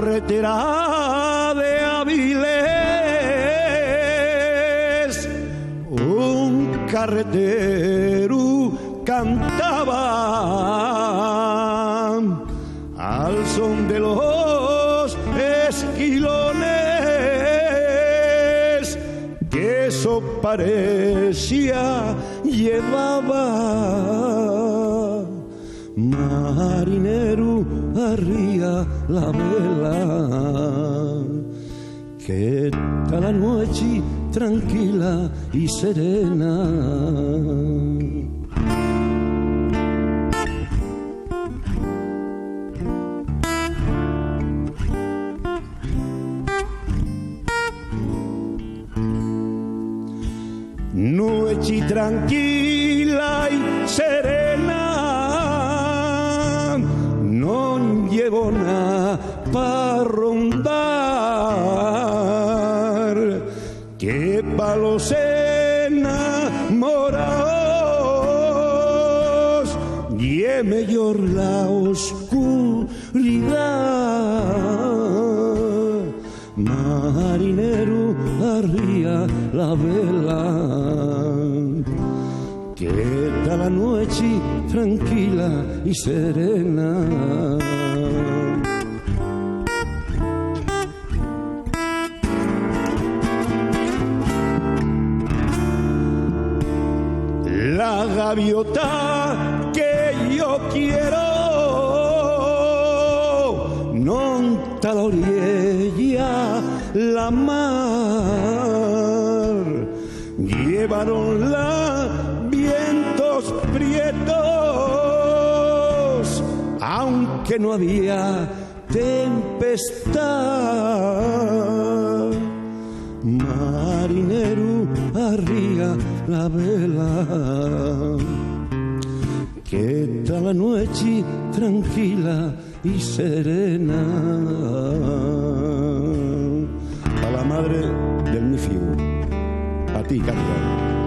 carretera de Avilés, un carretero cantaba al son de los esquilones, que eso parecía llevaba. Marinero, arría la vela, que está la noche tranquila y serena. Noche tranquila y serena, no llevo nada para rondar, que pa' los enamorados y mejor la oscuridad. Marinero, arría la vela, que está la noche tranquila y serena. La gaviota que yo quiero no está a la orilla la mar, llevaron la vientos prietos, aunque no había tempestad. Marinero, arría la vela, que está la noche tranquila y serena. A la madre del mi fiu, a ti, Cándida.